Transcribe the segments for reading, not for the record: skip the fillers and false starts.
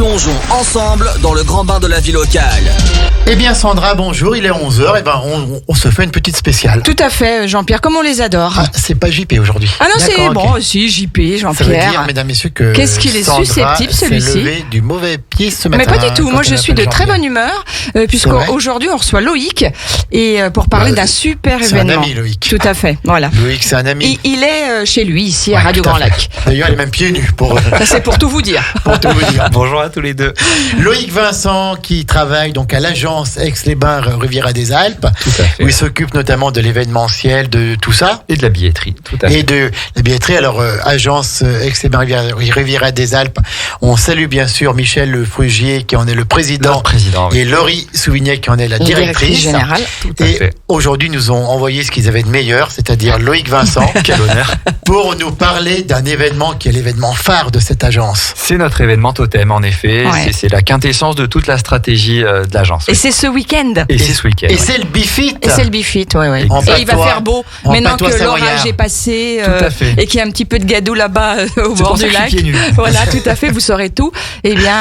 Plongeons ensemble dans le grand bain de la vie locale. Eh bien Sandra, bonjour, il est 11h, et on se fait une petite spéciale. Tout à fait, Jean-Pierre, comme on les adore. Ah, c'est pas JP aujourd'hui. Ah non, c'est D'accord, bon, ok. si, JP, Ça veut Jean-Pierre. dire, mesdames, messieurs, que Qu'est-ce qu'il est Sandra susceptible, celui-ci. s'est levé du mauvais pied ce matin. Mais pas du tout, quand moi on je suis de appelle très Jean-Pierre. bonne humeur, C'est vrai puisqu'aujourd'hui on reçoit Loïc, et pour parler Bah, d'un super c'est un événement. ami, Loïc. Tout à fait, voilà. Loïc, c'est un ami. Il est chez lui, ici, à Ouais, Radio tout à Grand fait. Lac. D'ailleurs, il est même pieds nus pour Ça, c'est pour tout vous dire. tout vous dire. Bonjour à tous les deux. Loïc Vincent, qui travaille donc à l'agence Aix-les-Bains Riviera des Alpes, Tout à fait. où il s'occupe notamment de l'événementiel, de tout ça. Et de la billetterie, tout à fait. Et de la billetterie. Alors, agence Aix-les-Bains Riviera des Alpes, on salue bien sûr Michel Le Frugier, qui en est le président, Notre président, oui. et Laurie Souvignet, qui en est la Une directrice. générale. Tout à Et fait. aujourd'hui, nous ont envoyé ce qu'ils avaient de meilleur, c'est-à-dire Loïc Vincent, Quel honneur. pour nous parler d'un événement qui est l'événement phare de cette agence. C'est notre événement totem, en effet. Ouais. C'est la quintessence de toute la stratégie de l'agence. Et c'est ce week-end. Et c'est ce week-end. Et oui. c'est le Bifit. Et c'est le Bifit, ouais. En Et il va patois- faire beau. en Maintenant patois que savoyard. l'orage est passé Tout à fait. et qu'il y a un petit peu de gadou là-bas au C'est bord pour ça du que je lac. suis pieds nus. Voilà, tout à fait, vous saurez tout. Eh bien,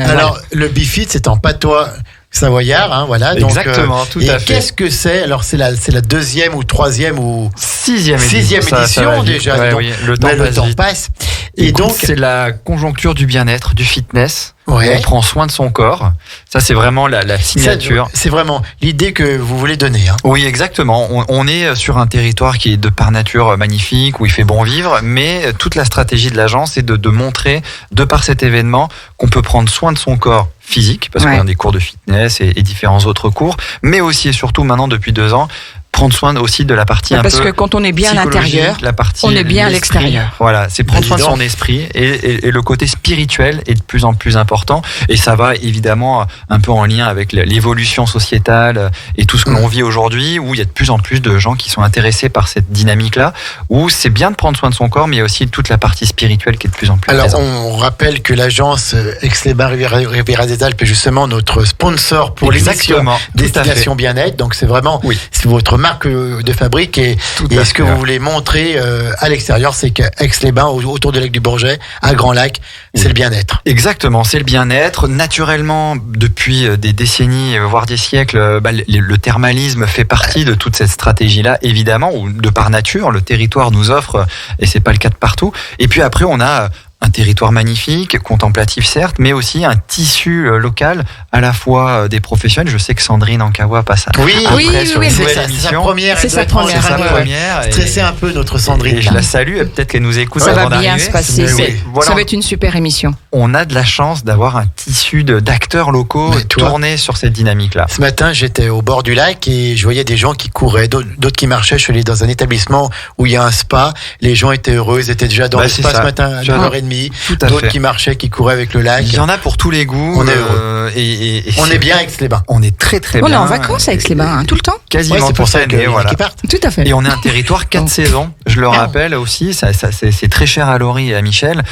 Alors, le Bifit, c'est en patois savoyard, hein, voilà. Donc, Exactement, tout et à fait. qu'est-ce que c'est? Alors, c'est la deuxième ou troisième ou Sixième sixième édition. Ça édition va vite. déjà. Ouais, donc, oui, le temps mais passe vite. passe. Et Écoute, donc, c'est la conjoncture du bien-être, du fitness. Ouais. On prend soin de son corps. Ça, c'est vraiment la signature. c'est vraiment l'idée que vous voulez donner. Hein. Oui, exactement. On est sur un territoire qui est de par nature magnifique, où il fait bon vivre, mais toute la stratégie de l'agence est de montrer, de par cet événement, qu'on peut prendre soin de son corps physique, parce Ouais. qu'on a des cours de fitness et différents autres cours, mais aussi et surtout maintenant depuis 2 ans, prendre soin aussi de la partie un parce peu que quand on est bien à psychologique, l'intérieur, la partie on est bien à l'esprit. l'extérieur. Voilà, c'est prendre soin de Évident. son esprit et le côté spirituel est de plus en plus important et ça va évidemment un peu en lien avec l'évolution sociétale et tout ce que l'on vit aujourd'hui où il y a de plus en plus de gens qui sont intéressés par cette dynamique-là où c'est bien de prendre soin de son corps mais il y a aussi toute la partie spirituelle qui est de plus en plus Alors, présente. on rappelle que l'agence Aix-les-Bains Riviera des Alpes est justement notre sponsor pour l'émission Exactement, tout à fait. Destination Bien-être. Donc, c'est vraiment Oui. c'est votre marque de fabrique et Tout ce à que fait. vous voulez montrer à l'extérieur, c'est qu'Aix-les-Bains, autour de Lac du Bourget, à Grand Lac, c'est Oui. le bien-être. Exactement, c'est le bien-être. Naturellement, depuis des décennies, voire des siècles, le thermalisme fait partie de toute cette stratégie-là, évidemment, où de par nature, le territoire nous offre, et c'est pas le cas de partout. Et puis après, on a un territoire magnifique, contemplatif certes, mais aussi un tissu local, à la fois des professionnels. Je sais que Sandrine Ankawa passe Oui, après sur oui, une c'est nouvelle sa émission. première. C'est elle sa doit être en première. train C'est sa de première. stresser un peu notre Sandrine. Et je la salue, et peut-être qu'elle nous écoute ça va avant bien d'arriver. se passer. Mais C'est- oui. Voilà. Ça va être une super émission. On a de la chance d'avoir un tissu d'acteurs locaux Mais toi- tournés sur cette dynamique-là. Ce matin, j'étais au bord du lac et je voyais des gens qui couraient, d'autres qui marchaient. Je suis allé dans un établissement où il y a un spa. Les gens étaient heureux, ils étaient déjà dans le C'est spa ça. ce matin à J'adore. 9h30. Tout à D'autres fait. qui marchaient, qui couraient avec le lac. Il y en a pour tous les goûts. On est heureux. Et On c'est- est bien avec les bains. On est très très On est bien. en vacances avec les bains, tout le temps. Quasiment Ouais, c'est pour toute ça l'année, qu'il y en a voilà. qui partent. Tout à fait. Et on est un territoire 4 Oh. saisons. Je le Ah. rappelle aussi, c'est très cher à Laurie et à Michel.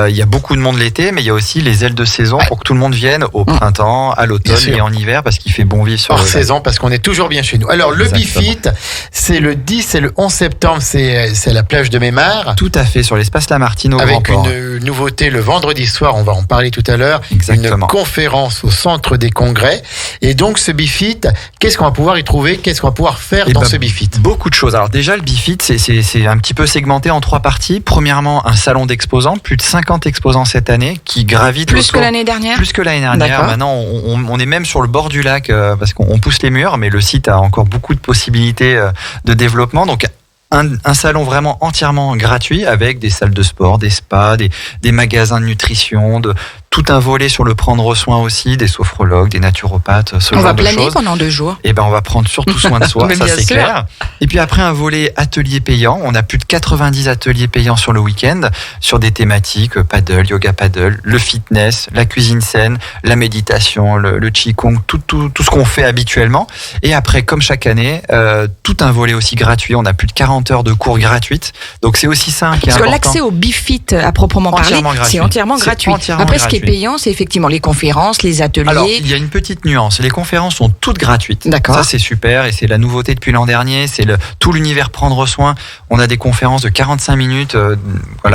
Il y a beaucoup de monde l'été, mais il y a aussi les ailes de saison pour que tout le monde vienne au printemps, à l'automne Bien sûr. et en hiver parce qu'il fait bon vivre sur Hors le lac. saison parce qu'on est toujours bien chez nous. Alors le Exactement. Bifit, c'est le 10 et le 11 septembre, c'est à la plage de Mémar. Tout à fait, sur l'espace Lamartine au Grand Avec Port. une nouveauté le vendredi soir, on va en parler tout à l'heure, Exactement. une conférence au centre des congrès. Et donc ce Bifit, qu'est-ce qu'on va pouvoir y trouver? Qu'est-ce qu'on va pouvoir faire Eh dans ben, ce Bifit? Beaucoup de choses. Alors déjà, le Bifit, c'est un petit peu segmenté en 3 parties. Premièrement, un salon d'exposants, plus de 50 exposants cette année qui gravitent Plus que autour- l'année dernière. Plus que l'année dernière. D'accord. Maintenant, on est même sur le bord du lac parce qu'on pousse les murs, mais le site a encore beaucoup de possibilités de développement. Donc, un salon vraiment entièrement gratuit avec des salles de sport, des spas, des magasins de nutrition, tout un volet sur le prendre soin aussi, des sophrologues, des naturopathes, ce On genre va de planer choses. pendant 2 jours. Eh ben, on va prendre surtout soin de soi, Mais ça bien c'est sûr. clair. Et puis après, un volet atelier payant. On a plus de 90 ateliers payants sur le week-end, sur des thématiques, paddle, yoga paddle, le fitness, la cuisine saine, la méditation, le qigong, tout ce qu'on fait habituellement. Et après, comme chaque année, tout un volet aussi gratuit. On a plus de 40 heures de cours gratuites. Donc c'est aussi ça qui est Parce que important. l'accès au Bifit à proprement parler, Entièrement gratuit. c'est entièrement C'est gratuit. entièrement Après, ce qui est payant, c'est effectivement les conférences, les ateliers. Alors, il y a une petite nuance. Les conférences sont toutes gratuites. D'accord. Ça, c'est super et c'est la nouveauté depuis l'an dernier. C'est tout l'univers prendre soin. On a des conférences de 45 minutes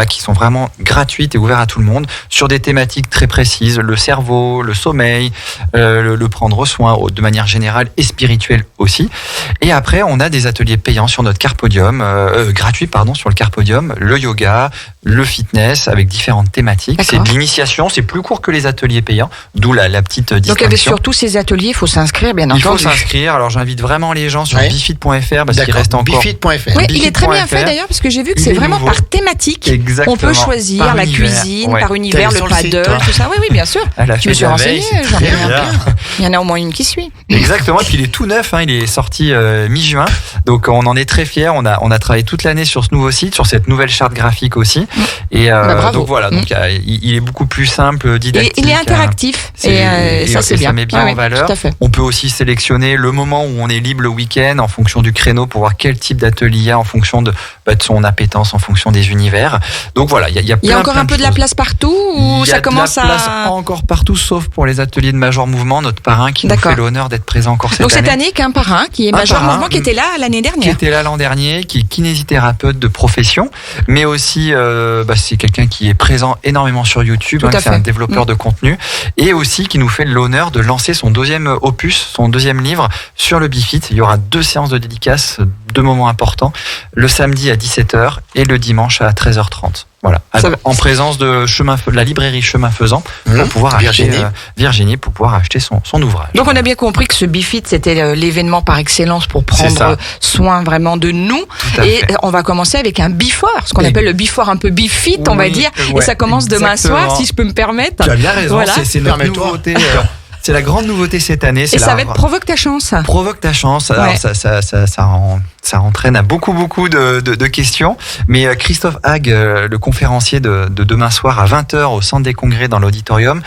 qui sont vraiment gratuites et ouvertes à tout le monde sur des thématiques très précises. Le cerveau, le sommeil, le prendre soin de manière générale et spirituelle aussi. Et après, on a des ateliers payants sur notre Carpodium, gratuits sur le Carpodium, le yoga, le fitness avec différentes thématiques. D'accord. C'est de l'initiation, c'est plus court que les ateliers payants, d'où la petite distinction. Donc, avec surtout ces ateliers, il faut s'inscrire, bien entendu. Il faut s'inscrire. Alors, j'invite vraiment les gens sur bifit.fr parce qu'il reste encore. Bifit.fr. Oui, il est très bien fait d'ailleurs parce que j'ai vu que c'est vraiment par thématique. Exactement. On peut choisir par la univers. cuisine, Ouais. par univers, le paddle, tout ça. Oui, bien sûr. Elle a Je fait me suis de la renseignée, veille, c'est j'en ai très rien bien. pris. Il y en a au moins une qui suit. Exactement. Et puis il est tout neuf. Il est sorti mi-juin. Donc on en est très fiers. On a travaillé toute l'année sur ce nouveau site, sur cette nouvelle charte graphique aussi. Et bravo. donc voilà. Donc il est beaucoup plus simple, didactique. Il est interactif. Et ça, c'est bien. Ça met bien en valeur. Tout à fait. On peut aussi sélectionner le moment où on est libre le week-end en fonction du créneau pour voir quel type d'atelier il y a en fonction de son appétence, en fonction des univers. Donc voilà, il y a Il y a encore un peu de la place partout ou ça commence à... Il y a de la place encore partout, sauf pour les ateliers de Major Mouvement, notre parrain qui nous fait l'honneur d'être présent encore cette année. Donc cette année, qu'un parrain qui est Major Mouvement, qui était là l'année dernière. Qui était là l'an dernier, qui est kinésithérapeute de profession, mais aussi c'est quelqu'un qui est présent énormément sur YouTube, c'est un développeur de contenu, et aussi qui nous fait l'honneur de lancer son deuxième opus, son deuxième livre sur le Bifit. Il y aura 2 séances de dédicaces, 2 moments importants, le samedi à 17h et le dimanche à 13h30. Voilà, en présence de la librairie Chemin Faisant pour pouvoir acheter Virginie pour pouvoir acheter son ouvrage. Donc on a bien compris que ce Bifit c'était l'événement par excellence pour prendre soin vraiment de nous. Et on va commencer avec un before, ce qu'on appelle le before un peu Bifit, on va dire. Et ça commence demain soir, si je peux me permettre. Tu as bien raison, c'est notre nouveauté. C'est la grande nouveauté cette année. Et ça va être Provoque ta chance. Provoque ta chance. Alors ça entraîne à beaucoup de questions. Mais Christophe Hague, le conférencier de demain soir à 20h au Centre des Congrès dans l'auditorium,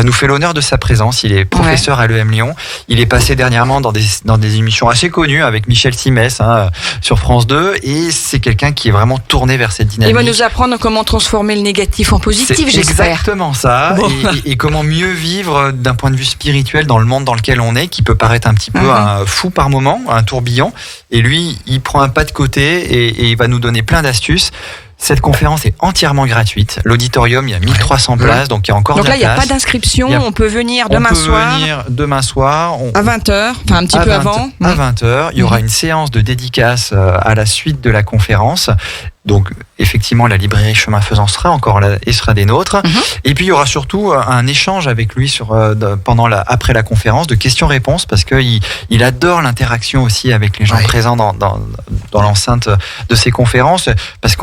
nous fait l'honneur de sa présence. Il est professeur à l'EM Lyon. Il est passé dernièrement dans des émissions assez connues avec Michel Simès sur France 2. Et c'est quelqu'un qui est vraiment tourné vers cette dynamique. Il va nous apprendre comment transformer le négatif en positif, j'espère. Exactement ça. Bon. Et comment mieux vivre d'un point de vue spirituel dans le monde dans lequel on est, qui peut paraître un petit peu fou par moment, un tourbillon. Et lui, il prend un pas de côté et il va nous donner plein d'astuces. Cette conférence est entièrement gratuite. L'auditorium, il y a 1300 places, donc il y a encore de la place. Donc là, il n'y a pas d'inscription. On peut venir demain soir. À 20h, enfin un petit peu avant. À 20h, il y aura une séance de dédicace à la suite de la conférence. Donc, effectivement, la librairie Chemin Faisant sera encore là et sera des nôtres. Et puis, il y aura surtout un échange avec lui après la conférence de questions-réponses parce qu'il adore l'interaction aussi avec les gens présents dans l'enceinte de ces conférences parce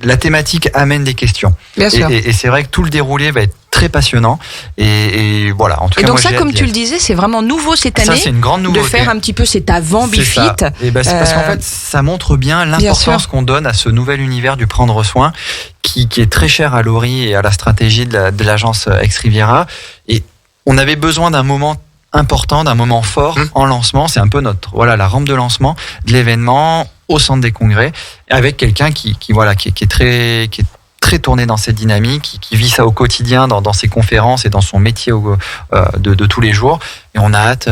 la thématique amène des questions. Bien sûr. Et c'est vrai que tout le déroulé va être très passionnant. Et voilà, en tout cas, et donc moi, comme tu le disais, c'est vraiment nouveau cette année. Ça, c'est une grande nouveauté. De faire un petit peu cet avant Bifit. Et c'est parce qu'en fait, ça montre bien l'importance qu'on donne à ce nouvel univers du prendre soin, qui est très cher à Laurie et à la stratégie de l'agence Ex Riviera. Et on avait besoin d'un moment important, d'un moment fort en lancement. C'est un peu la rampe de lancement de l'événement au Centre des Congrès, avec quelqu'un qui est très tourné dans cette dynamique, qui vit ça au quotidien dans ses conférences et dans son métier de tous les jours. Et on a hâte,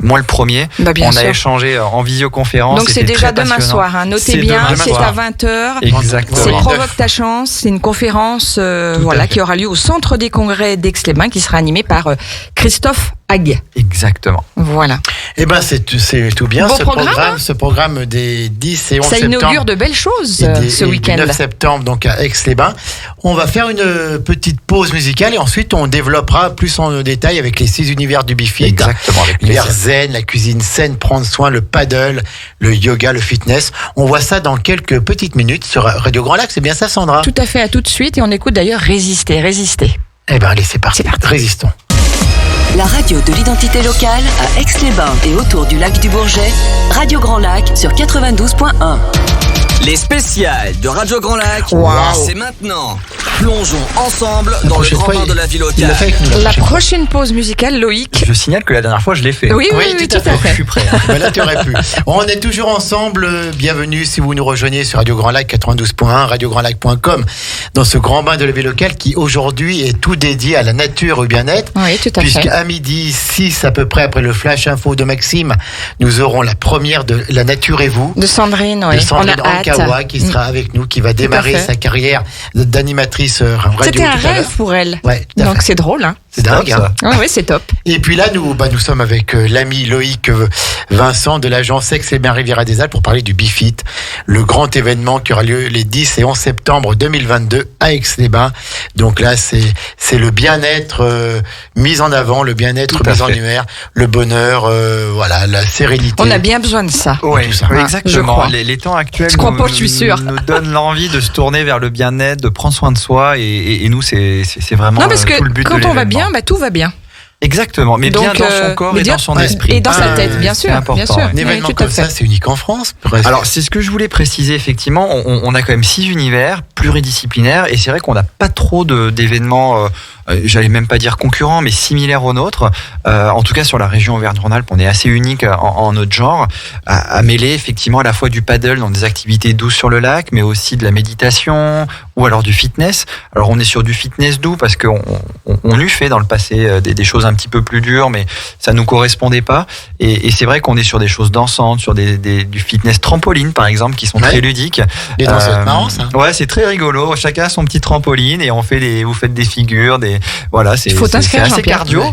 moi le premier, on a échangé en visioconférence. Donc c'est déjà demain soir, notez bien, c'est à 20h. Exactement. C'est Provoque ta chance, c'est une conférence qui aura lieu au Centre des Congrès d'Aix-les-Bains, qui sera animée par Christophe Hague. Exactement. Voilà. Eh ben c'est tout bien ce programme des 10 et 11 septembre. Ça inaugure de belles choses ce week-end. 9 septembre donc à Aix-les-Bains. On va faire une petite pause musicale et ensuite on développera plus en détail avec les 6 univers du Bifit. Exactement. L'univers zen, la cuisine saine, prendre soin, le paddle, le yoga, le fitness. On voit ça dans quelques petites minutes sur Radio Grand Lac. C'est bien ça, Sandra? Tout à fait, à tout de suite. Et on écoute d'ailleurs Résister. Eh ben allez, c'est parti. Résistons. La radio de l'identité locale à Aix-les-Bains et autour du lac du Bourget, Radio Grand Lac sur 92.1. Les spéciales de Radio Grand Lac, c'est maintenant. Plongeons ensemble dans le grand bain de la vie Il l'a fait locale. avec nous, La prochaine pause musicale, Loïc. Je signale que la dernière fois, je l'ai fait. Oui, tout à fait. Je suis prêt. Ben là, tu aurais pu. On est toujours ensemble. Bienvenue si vous nous rejoignez sur Radio Grand Lac 92.1, radiograndlac.com, dans ce grand bain de la vie locale qui aujourd'hui est tout dédié à la nature et au bien-être. Oui, tout à fait. Puisqu'à midi 6 à peu près, après le flash info de Maxime, nous aurons la première de La Nature et vous. De Sandrine, oui. De Sandrine On a hâte. Ankawa qui sera avec nous, qui va démarrer fait. sa carrière d'animatrice radio. C'était un tout à l'heure. rêve pour elle. Ouais, tout à Donc fait. c'est drôle, hein. C'est dingue, hein. Oui, c'est top. Et puis là, nous sommes avec l'ami Loïc Vincent de l'agence Aix-les-Bains Riviera des Alpes pour parler du BiFit, le grand événement qui aura lieu les 10 et 11 septembre 2022 à Aix-les-Bains. Donc là, c'est le bien-être mis en avant, le bien-être Tout à mis en fait. lumière, le bonheur, voilà, la sérénité. On a bien besoin de ça. Oui, tout ça. Je exactement. crois. Les temps actuels Je crois pas, je suis sûre. nous donnent l'envie de se tourner vers le bien-être, de prendre soin de soi. Et nous, c'est vraiment Non, parce que tout le but de quand on va l'événement. bien, tout va bien. Exactement, mais bien Donc, dans son corps mais et bien- dans son ouais, esprit. Et dans sa Ah, tête, bien c'est sûr. important, Bien sûr. ouais. Un événement Oui, tout à comme ça, fait. c'est unique en France. Alors, c'est ce que je voulais préciser, effectivement. On a quand même 6 univers pluridisciplinaires et c'est vrai qu'on n'a pas trop d'événements, j'allais même pas dire concurrents, mais similaires aux nôtres. En tout cas, sur la région Auvergne-Rhône-Alpes, on est assez unique en notre genre, à mêler effectivement à la fois du paddle dans des activités douces sur le lac, mais aussi de la méditation ou alors du fitness. Alors, on est sur du fitness doux parce qu'on eut fait dans le passé des choses un petit peu plus dures, mais ça nous correspondait pas. Et c'est vrai qu'on est sur des choses dansantes, sur du fitness trampoline par exemple, qui sont Ouais. très ludiques. Les danseuses marrants, ça. Ouais, c'est très rigolo. Chacun a son petit trampoline et vous faites des figures, voilà, c'est Il faut t'inscrire, assez Jean-Pierre. cardio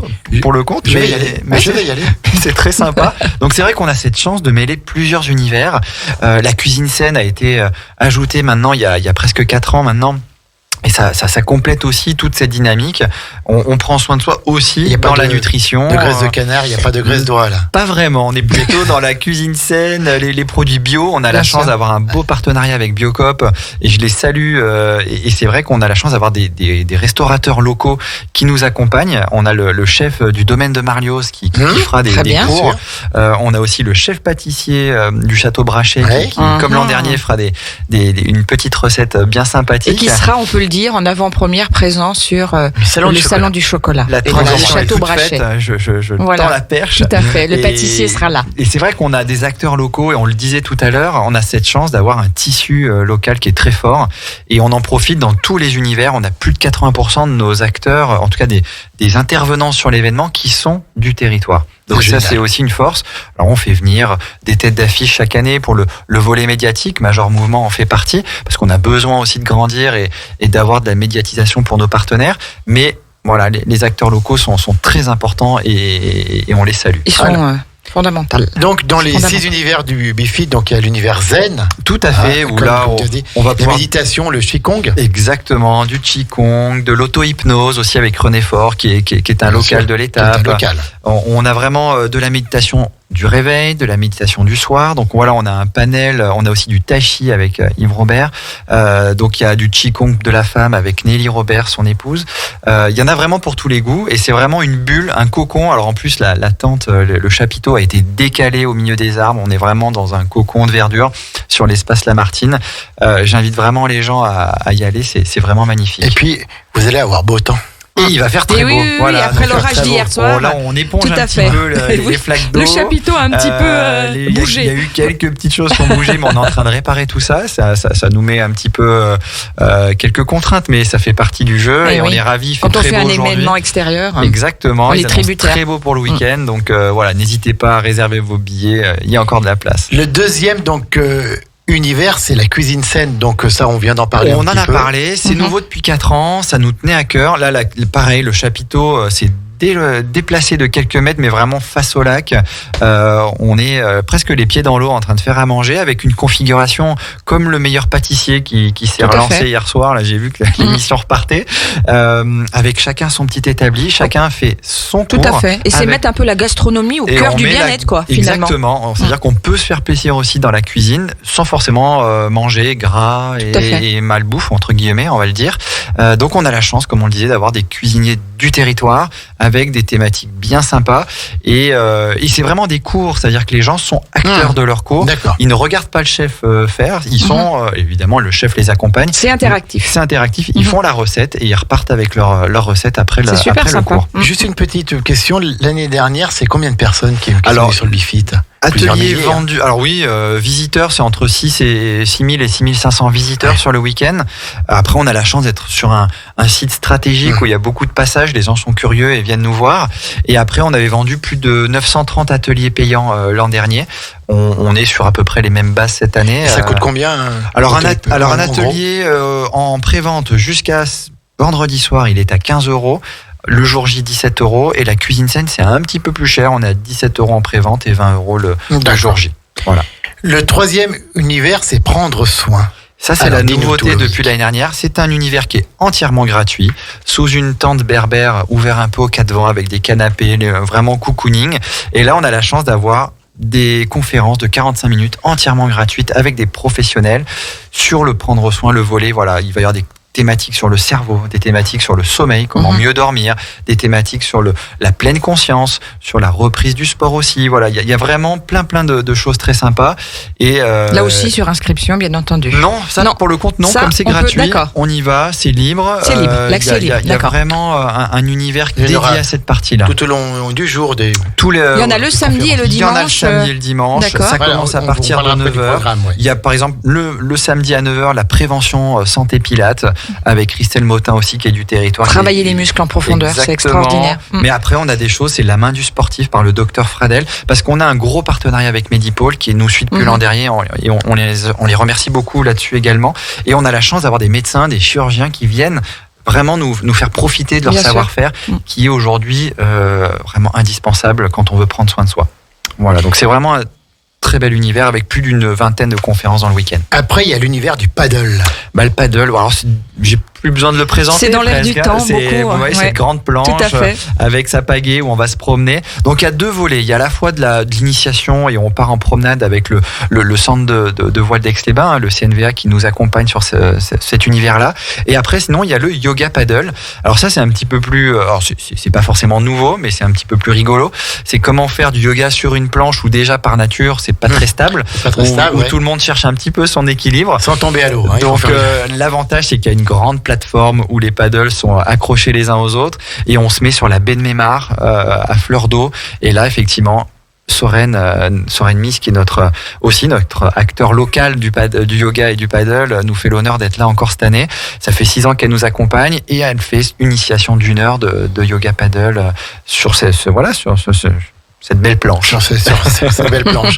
pour le compte. Je vais mais- y aller. mais Je vais y aller. c'est très sympa. Donc c'est vrai qu'on a cette chance de mêler plusieurs univers. La cuisine saine a été ajoutée maintenant il y a presque 4 ans maintenant. Et ça complète aussi toute cette dynamique. On prend soin de soi Il aussi y a pas dans de- la nutrition. De graisse de canard, il n'y a pas de graisse d'oie, là. Pas vraiment, on est plutôt dans la cuisine saine, les produits bio. On a la Bien chance sûr. d'avoir un beau partenariat avec Biocop et je les salue. Et c'est vrai qu'on a la chance d'avoir des restaurateurs locaux qui nous accompagnent. On a le chef du domaine de Marlios qui fera très des bien. cours. On a aussi le chef pâtissier du château Brachet Ouais. qui, comme l'an dernier, fera une petite recette bien Et sympathique. qui sera, on peut le dire, en avant-première présent sur le salon du salon du chocolat. La Et dans le transition est château toute Brachet. faite. Je Voilà. tends la perche. Tout à fait. Le Et- pâtissier sera là. Et c'est vrai qu'on a des acteurs locaux, et on le disait tout à l'heure, on a cette chance d'avoir un tissu local qui est très fort, et on en profite dans tous les univers. On a plus de 80% de nos acteurs, en tout cas des intervenants sur l'événement, qui sont du territoire. Donc C'est ça, génial. c'est aussi une force. Alors on fait venir des têtes d'affiche chaque année pour le volet médiatique. Major Mouvement en fait partie, parce qu'on a besoin aussi de grandir et d'avoir de la médiatisation pour nos partenaires. Mais voilà, les acteurs locaux sont très importants et on les salue. Ils sont fondamentaux. Donc, dans les Fondamental. 6 univers du BiFit, donc il y a l'univers zen. Tout à fait, où comme là, tu as dit. on va La pouvoir... méditation, le Qigong. Exactement, du Qigong, de l'auto-hypnose aussi avec René Faure, qui est un Bien local sûr, de Qui est l'étape. un local. On a vraiment de la méditation du réveil, de la méditation du soir. Donc voilà, on a un panel, on a aussi du Tai Chi avec Yves Robert. Donc il y a du Qigong de la femme avec Nelly Robert, son épouse. Il y en a vraiment pour tous les goûts et c'est vraiment une bulle, un cocon. Alors en plus, la tente, le chapiteau a été décalé au milieu des arbres. On est vraiment dans un cocon de verdure sur l'espace Lamartine. J'invite vraiment les gens à y aller, c'est vraiment magnifique. Et puis, vous allez avoir beau temps. Et il va faire très Et beau. oui, oui, Voilà, après il va faire l'orage très beau. d'hier soir. Là, on éponge Tout à un petit fait. peu les Oui. flaques d'eau. Le chapiteau a un petit peu Il y bougé. a eu quelques petites choses qui ont bougé, mais on est en train de réparer tout ça. Ça nous met un petit peu quelques contraintes, mais ça fait partie du jeu Eh et on oui. est ravis. Il fait Quand on très fait beau un aujourd'hui. événement extérieur. Exactement, on il est annonce tributaire. très beau pour le week-end, donc voilà, n'hésitez pas à réserver vos billets, il y a encore de la place. Le deuxième, donc, univers, c'est la cuisine saine. Donc, ça, on vient d'en parler. On un en petit a peu. parlé, c'est nouveau depuis 4 ans, ça nous tenait à cœur. Là, pareil, le chapiteau, c'est déplacé de quelques mètres, mais vraiment face au lac. On est presque les pieds dans l'eau en train de faire à manger avec une configuration comme le meilleur pâtissier qui s'est Tout à relancé fait. hier soir. Là, j'ai vu que l'émission repartait. Avec chacun son petit établi, chacun fait son Tout cours. à fait. Et c'est avec- mettre un peu la gastronomie au Et cœur on du met bien-être, quoi, finalement. Exactement. C'est-à-dire qu'on peut se faire plaisir aussi dans la cuisine sans forcément manger gras Tout à fait. et malbouffe, entre guillemets, on va le dire. Donc on a la chance, comme on le disait, d'avoir des cuisiniers du territoire avec des thématiques bien sympas. Et c'est vraiment des cours, c'est-à-dire que les gens sont acteurs de leur cours. D'accord. Ils ne regardent pas le chef faire. Ils sont, évidemment, le chef les accompagne. C'est interactif. Ils font la recette et ils repartent avec leur recette après le cours. Juste une petite question. L'année dernière, c'est combien de personnes qui sont venues sur le BiFit? Atelier vendu. Alors oui, visiteurs, c'est entre 6 000 et 6 500 visiteurs sur le week-end. Après, on a la chance d'être sur un site stratégique où il y a beaucoup de passages. Les gens sont curieux et viennent nous voir. Et après, on avait vendu plus de 930 ateliers payants l'an dernier. On est sur à peu près les mêmes bases cette année. Et ça coûte combien? Alors un atelier en pré-vente jusqu'à vendredi soir, il est à 15 €. Le jour J, 17 € et la cuisine scène, c'est un petit peu plus cher. On a 17 € en pré-vente et 20 € le jour J. Voilà. Le troisième univers, c'est prendre soin. Ça, c'est la nouveauté depuis l'année dernière. C'est un univers qui est entièrement gratuit, sous une tente berbère ouvert un peu aux quatre vents avec des canapés, vraiment cocooning. Et là, on a la chance d'avoir des conférences de 45 minutes entièrement gratuites avec des professionnels sur le prendre soin, le volet. Voilà, il va y avoir des thématiques sur le cerveau, des thématiques sur le sommeil, comment mieux dormir, des thématiques sur la pleine conscience, sur la reprise du sport aussi. Voilà, il y a vraiment plein de choses très sympas. Et là aussi sur inscription, bien entendu. Non, pour le compte, non, ça, comme c'est gratuit, on y va, c'est libre. C'est libre, l'accès est libre. Il y a vraiment un univers dédié à cette partie-là. Tout au long du jour. Il y en a le samedi et le dimanche. Il y en a le samedi et le dimanche. Ça commence à partir de 9h. Il y a par exemple le samedi à 9h la prévention santé pilates avec Christelle Motin aussi qui est du territoire. Travailler les muscles en profondeur, c'est extraordinaire. Mais après on a des choses, c'est la main du sportif par le docteur Fradel, parce qu'on a un gros partenariat avec Medipôle qui nous suit depuis l'an dernier et on les remercie beaucoup là-dessus également. Et on a la chance d'avoir des médecins, des chirurgiens qui viennent vraiment nous faire profiter de leur savoir-faire qui est aujourd'hui vraiment indispensable quand on veut prendre soin de soi. Voilà, donc c'est vraiment un très bel univers avec plus d'une vingtaine de conférences dans le week-end. Après, il y a l'univers du paddle. Le paddle, alors j'ai plus besoin de le présenter. C'est dans l'air du temps, beaucoup. Cette grande planche avec sa pagaie où on va se promener. Donc il y a deux volets. Il y a à la fois de l'initiation et on part en promenade avec le centre de voile d'Aix-les-Bains, le CNVA qui nous accompagne sur cet univers-là. Et après, sinon, il y a le yoga paddle. Alors ça, c'est un petit peu plus... Alors c'est pas forcément nouveau, mais c'est un petit peu plus rigolo. C'est comment faire du yoga sur une planche où déjà par nature, c'est pas très stable. Où tout le monde cherche un petit peu son équilibre. Sans tomber à l'eau. Donc l'avantage, c'est qu'il y a une grande plateforme où les paddles sont accrochés les uns aux autres et on se met sur la baie de Mémar à fleur d'eau et là effectivement Soren Mies qui est notre acteur local du yoga et du paddle nous fait l'honneur d'être là encore cette année. Ça fait 6 ans qu'elle nous accompagne et elle fait une initiation d'1 heure de yoga paddle sur cette belle planche. Sur cette belle planche.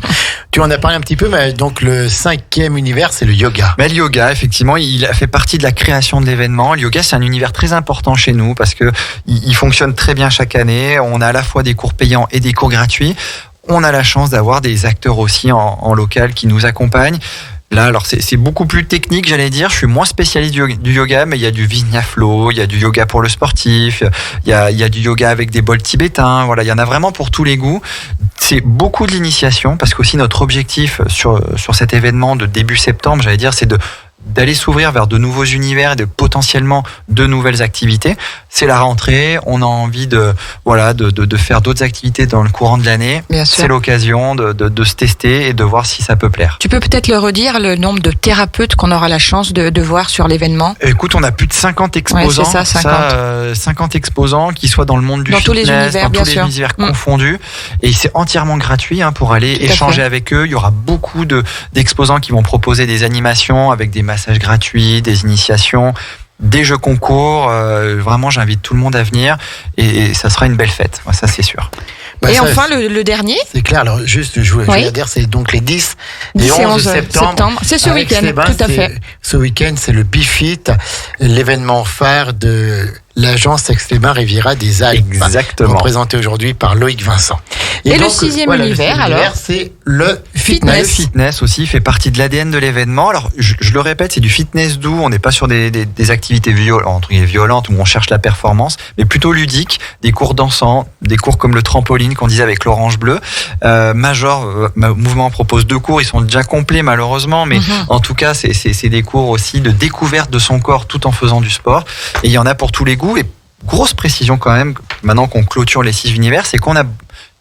Tu en as parlé un petit peu, mais donc le 5e univers, c'est le yoga. Mais le yoga, effectivement, il a fait partie de la création de l'événement. Le yoga, c'est un univers très important chez nous parce que il fonctionne très bien chaque année. On a à la fois des cours payants et des cours gratuits. On a la chance d'avoir des acteurs aussi en local qui nous accompagnent. Là, alors c'est beaucoup plus technique, j'allais dire. Je suis moins spécialiste du yoga, mais il y a du Vinyaflow, il y a du yoga pour le sportif, il y a du yoga avec des bols tibétains. Voilà, il y en a vraiment pour tous les goûts. C'est beaucoup de l'initiation parce qu'aussi notre objectif sur cet événement de début septembre, j'allais dire, c'est d'aller s'ouvrir vers de nouveaux univers et de potentiellement de nouvelles activités. C'est la rentrée, on a envie de faire d'autres activités dans le courant de l'année. C'est l'occasion de se tester et de voir si ça peut plaire. Tu peux peut-être le redire, le nombre de thérapeutes qu'on aura la chance de voir sur l'événement? Écoute, on a plus de 50 exposants. Ouais, c'est ça, 50 exposants qui soient dans le monde du fitness, tous les univers confondus. Et c'est entièrement gratuit pour aller échanger avec eux. Il y aura beaucoup d'exposants qui vont proposer des animations avec des massages gratuits, des initiations, des jeux concours. Vraiment, j'invite tout le monde à venir et ça sera une belle fête. Ça, c'est sûr. Et enfin, le dernier. C'est clair. Alors, juste, je voulais dire, c'est donc les 10 et 11 septembre. C'est ce week-end, tout à fait. Ce week-end, c'est le BiFit, l'événement phare de l'agence Aix-les-Bains Riviera des Alpes. Exactement. Représenté aujourd'hui par Loïc Vincent. Et donc, le 6e univers, alors, c'est le fitness. Le fitness aussi fait partie de l'ADN de l'événement. Alors, je le répète, c'est du fitness doux. On n'est pas sur des activités violentes où on cherche la performance, mais plutôt ludiques. Des cours dansants, des cours comme le trampoline qu'on disait avec l'orange bleu. Major Mouvement propose 2 cours. Ils sont déjà complets malheureusement, mais en tout cas, c'est des cours aussi de découverte de son corps tout en faisant du sport. Et il y en a pour tous les goûts. Et grosse précision quand même, maintenant qu'on clôture les 6 univers, c'est qu'on a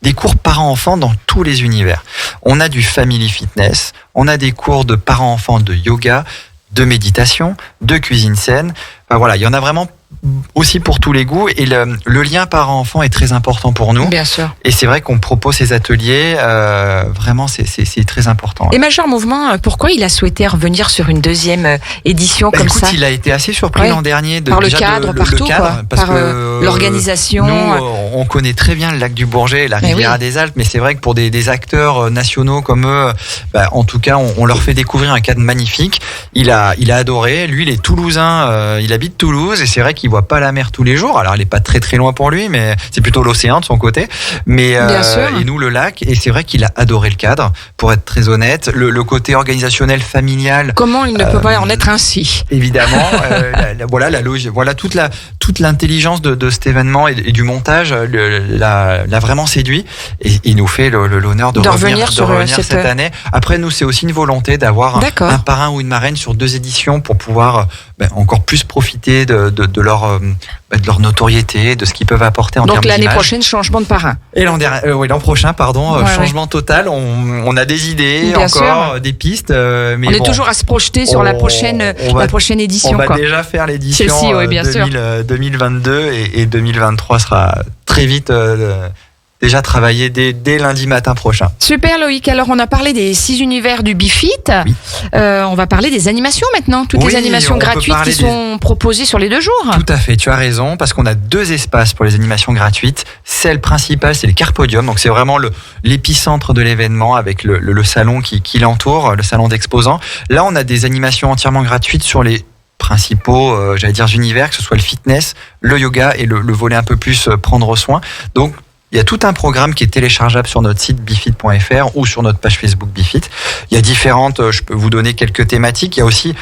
des cours parents-enfants dans tous les univers. On a du family fitness, on a des cours de parents-enfants de yoga, de méditation, de cuisine saine. Enfin, voilà, il y en a vraiment aussi pour tous les goûts, et le lien parent-enfant est très important pour nous. Bien sûr. Et c'est vrai qu'on propose ces ateliers, vraiment c'est très important. Et Major Mouvement, pourquoi il a souhaité revenir sur une deuxième édition comme écoute, ça? Il a été assez surpris l'an dernier par le cadre, partout, parce par que l'organisation. Nous, on connaît très bien le lac du Bourget, la Riviera des Alpes, mais c'est vrai que pour des acteurs nationaux comme eux, en tout cas, on leur fait découvrir un cadre magnifique. Il a adoré. Lui, il est toulousain, il habite Toulouse, et c'est vrai qu'il voit pas la mer tous les jours. Alors, elle est pas très très loin pour lui, mais c'est plutôt l'océan de son côté. Mais et nous le lac. Et c'est vrai qu'il a adoré le cadre. Pour être très honnête, le côté organisationnel, familial. Comment il ne peut pas en être ainsi? Évidemment. Voilà toute l'intelligence de cet événement et du montage l'a vraiment séduit. Et il nous fait l'honneur de revenir cette année. Après, nous, c'est aussi une volonté d'avoir un parrain ou une marraine sur 2 éditions pour pouvoir encore plus profiter de leur notoriété, de ce qu'ils peuvent apporter en termes d'image. Donc l'année prochaine, changement de parrain. Et l'an prochain, changement total. On a des idées, des pistes. Mais on est toujours à se projeter sur la prochaine édition. On va déjà faire l'édition 2022 et 2023 sera très vite déjà travaillé dès lundi matin prochain. Super Loïc, alors on a parlé des 6 univers du BeFit, on va parler des animations maintenant, toutes les animations gratuites qui sont proposées sur les 2 jours. Tout à fait, tu as raison, parce qu'on a 2 espaces pour les animations gratuites. Celle principale, c'est le Carpodium, donc c'est vraiment l'épicentre de l'événement avec le salon qui l'entoure, le salon d'exposants. Là, on a des animations entièrement gratuites sur les principaux, univers, que ce soit le fitness, le yoga et le volet un peu plus prendre soin. Donc, il y a tout un programme qui est téléchargeable sur notre site befit.fr ou sur notre page Facebook Befit. Il y a différentes, je peux vous donner quelques thématiques. Il y a aussi,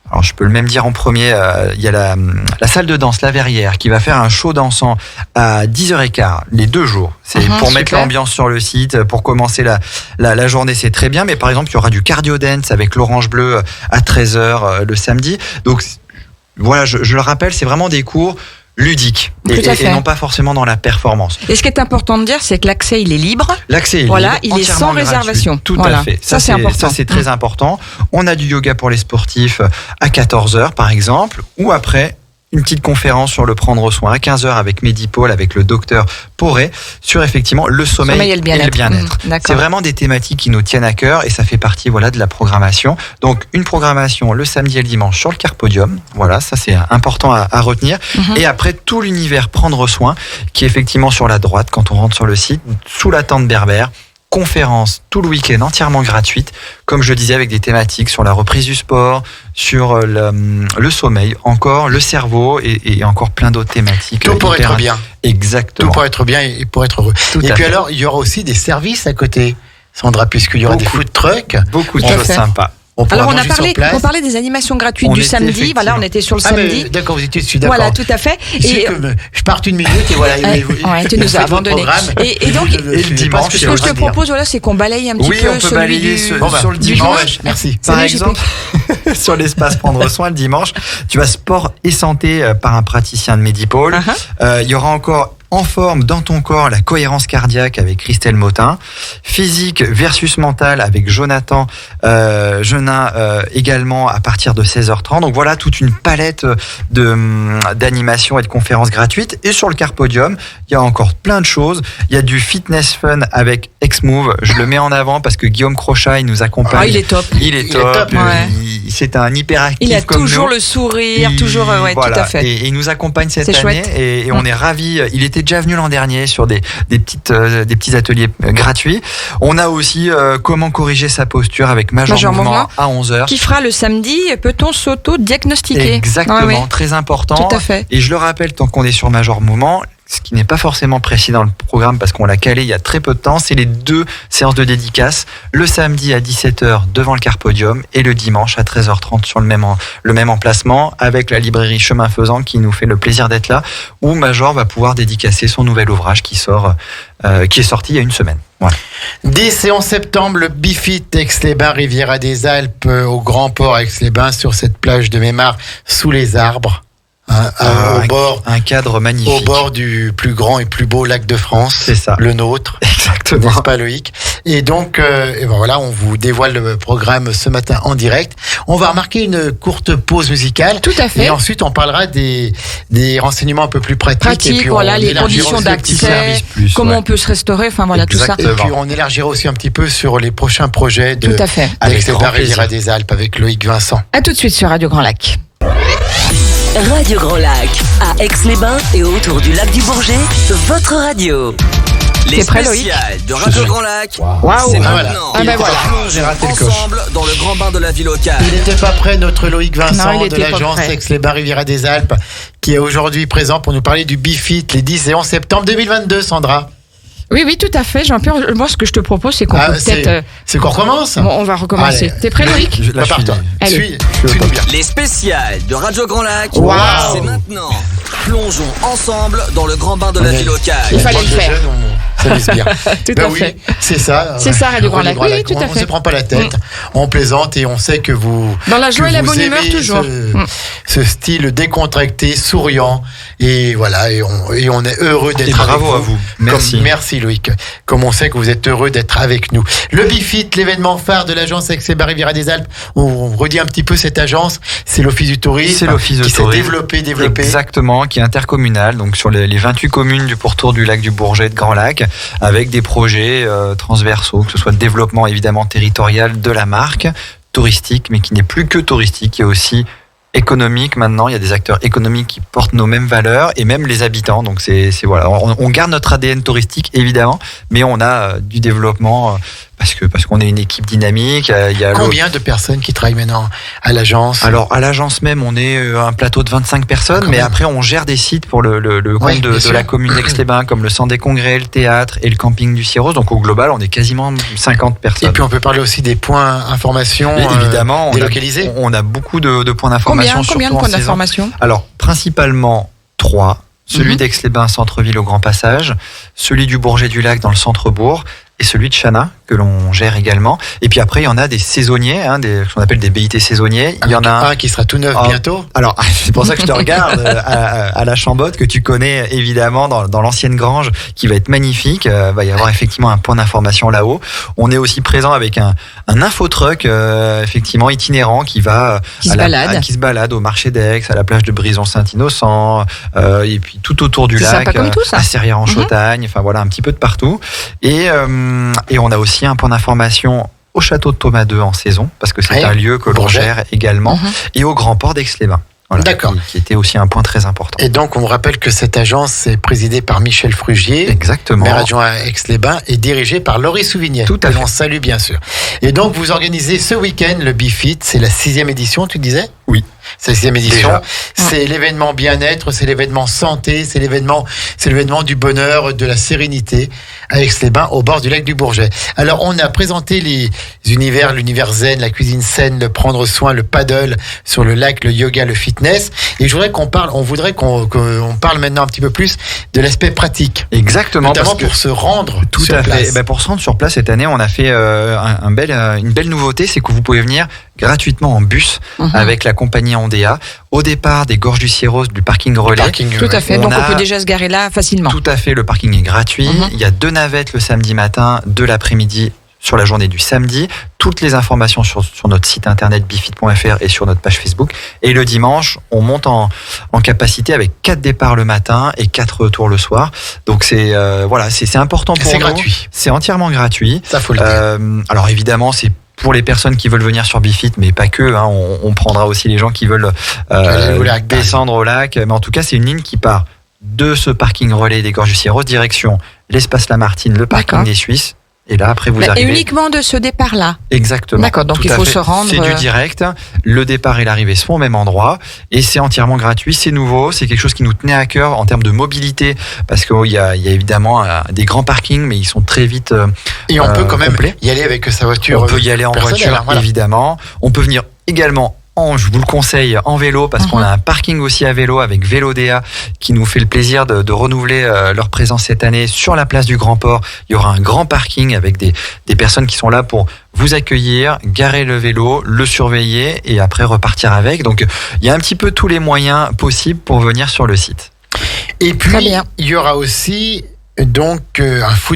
alors je peux le même dire en premier, il y a la salle de danse La Verrière qui va faire un show dansant à 10h15 les 2 jours. C'est pour mettre l'ambiance sur le site, pour commencer la journée, c'est très bien. Mais par exemple, il y aura du cardio dance avec l'Orange Bleu à 13h le samedi. Donc voilà, je le rappelle, c'est vraiment des cours ludique et non pas forcément dans la performance. Et ce qui est important de dire, c'est que l'accès il est libre. L'accès est libre, il est sans réservation. Tout à fait. Ça c'est important. Ça c'est très important. On a du yoga pour les sportifs à 14h par exemple, ou après une petite conférence sur le prendre soin à 15h avec Medipôle, avec le docteur Poré, sur effectivement le sommeil et le bien-être. C'est vraiment des thématiques qui nous tiennent à cœur et ça fait partie de la programmation. Donc une programmation le samedi et le dimanche sur le Carpodium. Voilà, ça c'est important à retenir. Et après tout l'univers prendre soin qui est effectivement sur la droite quand on rentre sur le site, sous la tente berbère. Conférence tout le week-end entièrement gratuite, comme je disais, avec des thématiques sur la reprise du sport, sur le sommeil, encore le cerveau et encore plein d'autres thématiques. Tout pour être bien. Exactement. Tout pour être bien et pour être heureux. Et puis alors, il y aura aussi des services à côté, Sandra, puisqu'il y aura des food trucks. Beaucoup de choses sympas. On parlait des animations gratuites du samedi. Voilà, on était sur le samedi. D'accord, vous étiez dessus, d'accord. Voilà, tout à fait. Et je parte une minute et voilà. Tu nous as abandonné. Et donc, le dimanche, ce que je te propose, c'est qu'on balaye un petit peu. Oui, on peut balayer sur le dimanche. Merci. Par exemple, sur l'espace prendre soin le dimanche, tu as sport et santé par un praticien de Medipôle. Il y aura encore en forme dans ton corps, la cohérence cardiaque avec Christelle Motin, physique versus mental avec Jonathan Genin également à partir de 16h30. Donc voilà toute une palette d'animations et de conférences gratuites. Et sur le Carpodium, il y a encore plein de choses. Il y a du fitness fun avec X-Move. Je le mets en avant parce que Guillaume Crochat, il nous accompagne. Il est top. Il est top. C'est un hyperactif. Il a toujours le sourire, toujours, tout à fait. Et il nous accompagne cette année chouette. et on est ravis. Il était déjà venu l'an dernier sur des petits ateliers gratuits. On a aussi comment corriger sa posture avec Major Mouvement à 11h. Qui fera le samedi, peut-on s'auto-diagnostiquer? Exactement, très important. Tout à fait. Et je le rappelle, tant qu'on est sur Major Mouvement, ce qui n'est pas forcément précis dans le programme parce qu'on l'a calé il y a très peu de temps, c'est les 2 séances de dédicace, le samedi à 17h devant le Carpodium et le dimanche à 13h30 sur le même emplacement avec la librairie Chemin Faisant qui nous fait le plaisir d'être là, où Major va pouvoir dédicacer son nouvel ouvrage qui est sorti il y a une semaine. Voilà. 10 et 11 septembre, le BeFit Aix-les-Bains, Riviera des Alpes, au Grand Port Aix-les-Bains, sur cette plage de Mémar, sous les arbres. Au bord, un cadre magnifique. Au bord du plus grand et plus beau lac de France. C'est ça. Le nôtre. Exactement. N'est-ce pas, Loïc? Et donc, et ben voilà, on vous dévoile le programme ce matin en direct. On va remarquer une courte pause musicale. Tout à fait. Et ensuite, on parlera des renseignements un peu plus pratiques. Et puis voilà, les conditions d'accès, comment on peut se restaurer, enfin voilà, exactement. tout ça. Et puis, on élargira aussi un petit peu sur les prochains projets de la Riviera des Alpes avec Loïc Vincent. À tout de suite sur Radio Grand Lac. Radio Grand Lac, à Aix-les-Bains et autour du lac du Bourget, votre radio. Les spéciales de Radio Grand Lac, c'est maintenant. J'ai raté le coche. Ensemble dans le grand bain de la vie locale. Il n'était pas prêt, notre Loïc Vincent de l'agence Aix-les-Bains Riviera des Alpes, qui est aujourd'hui présent pour nous parler du BiFit les 10 et 11 septembre 2022, Sandra. Oui, tout à fait, Jean-Pierre. Moi, ce que je te propose, c'est qu'on peut peut-être... C'est qu'on recommence. Bon, on va recommencer. T'es prêt, Loïc? Suis-nous bien. Les spéciales de Radio Grand Lac, c'est maintenant. Plongeons ensemble dans le grand bain de la vie locale. Il fallait le faire. Ça vise bien. Tout à fait. C'est ça. C'est ça, Radio Grand Lac. Oui, tout à fait. On ne se prend pas la tête, on plaisante et on sait que vous... Dans la joie et la bonne humeur, toujours. Ce style décontracté, souriant, et voilà, et on est heureux d'être avec vous. Bravo à vous. Merci. Merci Loïc. Comme on sait que vous êtes heureux d'être avec nous. Le BiFit, l'événement phare de l'agence Aix-les-Bains Riviera des Alpes. On redit un petit peu cette agence. C'est l'Office du tourisme. C'est l'Office du tourisme. Qui s'est développé. Exactement, qui est intercommunal, donc sur les 28 communes du pourtour du lac du Bourget de Grand Lac, avec des projets transversaux, que ce soit le développement évidemment territorial de la marque, touristique, mais qui n'est plus que touristique, qui est aussi économique maintenant. Il y a des acteurs économiques qui portent nos mêmes valeurs et même les habitants. Donc c'est voilà, on garde notre ADN touristique évidemment, mais on a du développement parce qu'on est une équipe dynamique. Il y a combien de personnes qui travaillent maintenant à l'agence? Alors à l'agence même, on est un plateau de 25 personnes, mais après on gère des sites pour le compte de la commune d'Aix-les-Bains, comme le centre des congrès, le théâtre et le camping du Cierros. Donc au global, on est quasiment 50 personnes. Et puis on peut parler aussi des points information évidemment délocalisés. On a beaucoup de points d'information. Combien de points d'information? Alors principalement 3. Celui d'Aix-les-Bains, centre-ville au Grand Passage, celui du Bourget du Lac dans le centre-bourg, et celui de Chana, que l'on gère également. Et puis après, il y en a des saisonniers, ce qu'on appelle des BIT saisonniers. Il y en a un qui sera tout neuf bientôt. Alors, c'est pour ça que je te regarde à la Chambotte, que tu connais évidemment dans l'ancienne grange, qui va être magnifique. Va y avoir effectivement un point d'information là-haut. On est aussi présent avec un infotruck, effectivement, itinérant, qui se balade au marché d'Aix, à la plage de Brison-Saint-Innocent, et puis tout autour du lac, à Serrières-en-Chautagne, enfin voilà, un petit peu de partout. Et on a aussi un point d'information au château de Thomas II en saison, parce que c'est un lieu que l'on gère également, et au Grand Port d'Aix-les-Bains. Voilà, d'accord. Qui était aussi un point très important. Et donc, on vous rappelle que cette agence est présidée par Michel Frugier, exactement, maire adjoint à Aix-les-Bains, et dirigée par Laurie Souvignet. Tout à fait. On salue bien sûr. Et donc, vous organisez ce week-end le BiFit, c'est la 6e édition, tu disais? Oui. C'est la 6e édition. Déjà. C'est l'événement bien-être, c'est l'événement santé, c'est l'événement du bonheur, de la sérénité à Aix-les-Bains, au bord du lac du Bourget. Alors, on a présenté l'univers zen, la cuisine saine, le prendre soin, le paddle sur le lac, le yoga, le fitness. Et je voudrais qu'on parle maintenant un petit peu plus de l'aspect pratique. Exactement. Notamment pour se rendre sur place. Pour se rendre sur place cette année, on a fait une belle nouveauté, c'est que vous pouvez venir gratuitement en bus avec la compagnie Andea au départ des Gorges du Cierros, du parking relais. Tout à fait, donc on peut déjà se garer là facilement. Tout à fait, le parking est gratuit. Il y a 2 navettes le samedi matin, 2 l'après-midi sur la journée du samedi. Toutes les informations sur notre site internet bifit.fr et sur notre page Facebook. Et le dimanche, on monte en capacité avec 4 départs le matin et 4 retours le soir. Donc c'est important pour nous. C'est gratuit. C'est entièrement gratuit. Ça faut le dire. Alors évidemment, c'est pour les personnes qui veulent venir sur BiFit, mais pas que. On prendra aussi les gens qui veulent descendre au lac. Mais en tout cas, c'est une ligne qui part de ce parking relais des Gorges du Cierros, direction l'espace Lamartine, le parking des Suisses. Et là, après, vous arrivez. Et uniquement de ce départ-là. Exactement. D'accord, donc il faut se rendre. C'est du direct. Le départ et l'arrivée se font au même endroit. Et c'est entièrement gratuit. C'est nouveau. C'est quelque chose qui nous tenait à cœur en termes de mobilité. Parce qu'il y a évidemment des grands parkings, mais ils sont très vite. Et on peut quand même y aller avec sa voiture. On peut y aller en voiture, évidemment. On peut venir également je vous le conseille en vélo parce qu'on a un parking aussi à vélo avec Vélodéa qui nous fait le plaisir de renouveler leur présence cette année sur la place du Grand Port. Il y aura un grand parking avec des personnes qui sont là pour vous accueillir, garer le vélo, le surveiller et après repartir avec. Donc il y a un petit peu tous les moyens possibles pour venir sur le site. Et puis il y aura aussi donc